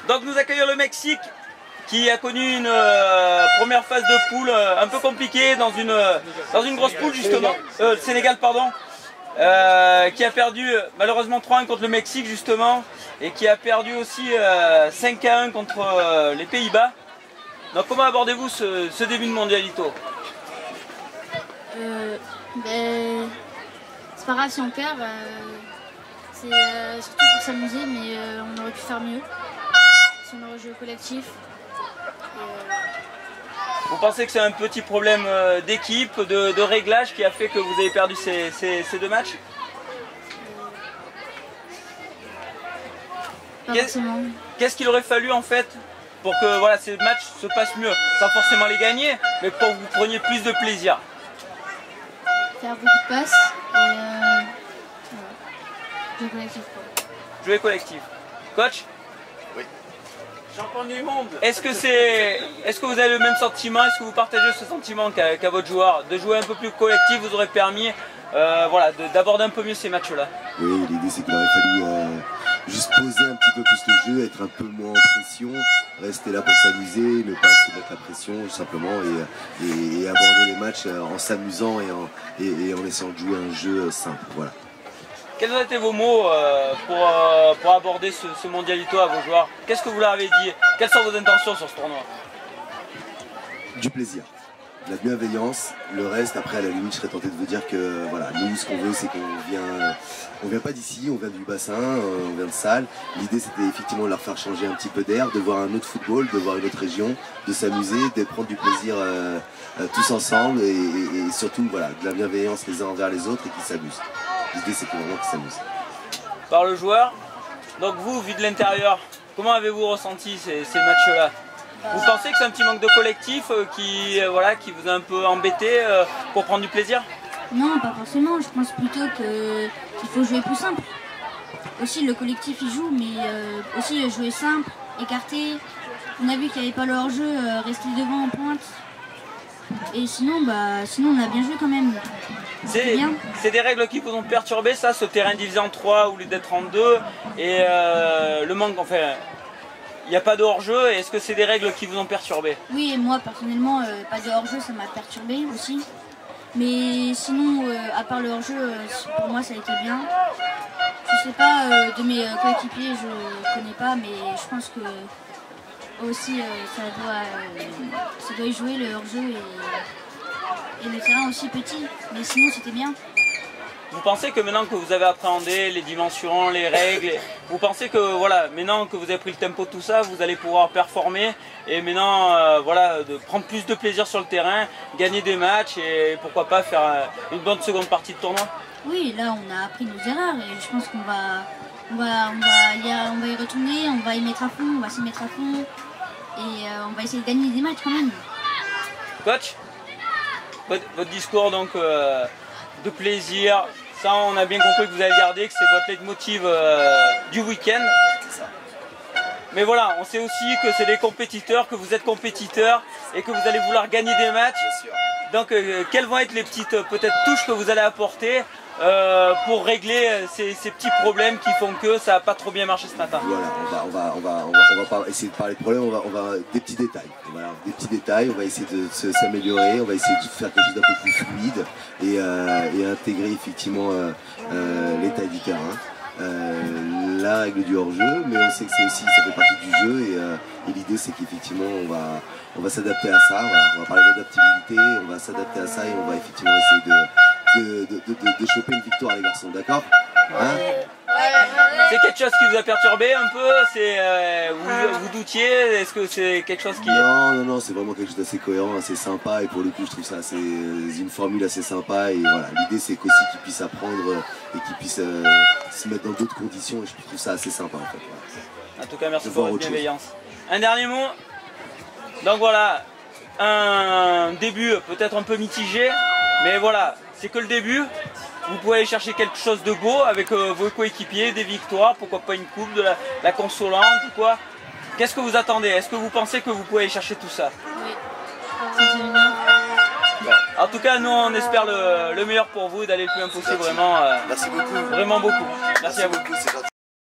Donc nous accueillons le Mexique qui a connu une première phase de poule un peu compliquée dans une grosse poule justement, le Sénégal pardon, qui a perdu malheureusement 3-1 contre le Mexique justement et qui a perdu aussi 5-1 contre les Pays-Bas. Donc comment abordez-vous ce début de mondialito? C'est pas grave si on perd, c'est surtout pour s'amuser, mais on aurait pu faire mieux si on aurait joué collectif. Vous pensez que c'est un petit problème d'équipe, de réglage qui a fait que vous avez perdu ces deux matchs? Pas forcément. Qu'est-ce qu'il aurait fallu en fait pour que voilà, ces matchs se passent mieux, sans forcément les gagner, mais pour que vous preniez plus de plaisir? Faire beaucoup de passes et voilà. Jouer collectif. Jouer collectif. Coach? Oui. Champion du monde. Est-ce que vous avez le même sentiment? Est-ce que vous partagez ce sentiment qu'a votre joueur? De jouer un peu plus collectif vous aurait permis voilà, d'aborder un peu mieux ces matchs-là? Oui, l'idée c'est qu'il aurait fallu juste poser un petit peu plus le jeu, être un peu moins en pression, rester là pour s'amuser, ne pas se mettre la pression tout simplement et aborder les matchs en s'amusant et en essayant de jouer un jeu simple. Voilà. Quels ont été vos mots pour aborder ce mondialito à vos joueurs? Qu'est-ce que vous leur avez dit? Quelles sont vos intentions sur ce tournoi? Du plaisir, de la bienveillance, le reste après à la limite je serais tenté de vous dire que voilà, nous ce qu'on veut c'est on vient pas d'ici, on vient du bassin, on vient de Salles. L'idée c'était effectivement de leur faire changer un petit peu d'air, de voir un autre football, de voir une autre région, de s'amuser, de prendre du plaisir tous ensemble et surtout voilà, de la bienveillance les uns envers les autres et qu'ils s'amusent. L'idée c'est vraiment qu'ils s'amusent. Par le joueur, donc vous, vu de l'intérieur, comment avez-vous ressenti ces matchs-là? Vous pensez que c'est un petit manque de collectif qui vous a un peu embêté pour prendre du plaisir? Non, pas forcément. Je pense plutôt qu'il faut jouer plus simple. Aussi, le collectif il joue, mais aussi jouer simple, écarté. On a vu qu'il n'y avait pas le hors-jeu, rester devant en pointe. Et sinon, on a bien joué quand même. C'est des règles qui vous ont perturbé, ça, ce terrain divisé en 3 au lieu d'être en 2 et le manque, enfin, il n'y a pas de hors-jeu. Est-ce que c'est des règles qui vous ont perturbé? Oui, et moi personnellement, pas de hors-jeu, ça m'a perturbé aussi. Mais sinon, à part le hors-jeu, pour moi ça a été bien. Je sais pas, de mes coéquipiers, je connais pas, mais je pense que aussi ça doit y jouer le hors-jeu et le terrain aussi petit. Mais sinon c'était bien. Vous pensez que maintenant que vous avez appréhendé les dimensions, les règles, vous pensez que voilà, maintenant que vous avez pris le tempo de tout ça, vous allez pouvoir performer et maintenant voilà, de prendre plus de plaisir sur le terrain, gagner des matchs et pourquoi pas faire une bonne seconde partie de tournoi? Oui, là on a appris nos erreurs et je pense qu'on va y retourner, on va y mettre à fond, on va s'y mettre à fond et on va essayer de gagner des matchs quand même. Coach, votre discours donc de plaisir, ça on a bien compris que vous avez gardé, que c'est votre leitmotiv du week-end. Mais voilà, on sait aussi que c'est des compétiteurs, que vous êtes compétiteurs et que vous allez vouloir gagner des matchs. Donc quelles vont être les petites peut-être touches que vous allez apporter pour régler ces petits problèmes qui font que ça n'a pas trop bien marché ce matin? Voilà, on va pas essayer de parler de problèmes, on va des petits détails. Voilà, des petits détails, on va essayer de s'améliorer, on va essayer de faire quelque chose d'un peu plus fluide et intégrer effectivement l'état du terrain. La règle du hors-jeu, mais on sait que ça fait partie du jeu et l'idée c'est qu'effectivement on va s'adapter à ça, voilà. On va parler d'adaptabilité, on va s'adapter à ça et on va effectivement essayer de choper une victoire les garçons, d'accord hein? C'est quelque chose qui vous a perturbé un peu? Vous doutiez? Est-ce que c'est quelque chose qui... Non, c'est vraiment quelque chose d'assez cohérent, assez sympa et pour le coup je trouve ça une formule assez sympa et voilà, l'idée c'est qu'aussi qu'ils puissent apprendre et qu'ils puissent se mettre dans d'autres conditions et je trouve ça assez sympa en fait. Voilà. En tout cas merci pour votre bienveillance. Un dernier mot. Donc voilà, un début peut-être un peu mitigé, mais voilà, c'est que le début. Vous pouvez aller chercher quelque chose de beau avec vos coéquipiers, des victoires, pourquoi pas une coupe, de la consolante ou quoi. Qu'est-ce que vous attendez? Est-ce que vous pensez que vous pouvez aller chercher tout ça? Oui, c'est bien. En tout cas, nous on espère le meilleur pour vous, d'aller le plus loin possible, vraiment. Merci beaucoup. Vraiment beaucoup. Merci à vous. Beaucoup, c'est gentil.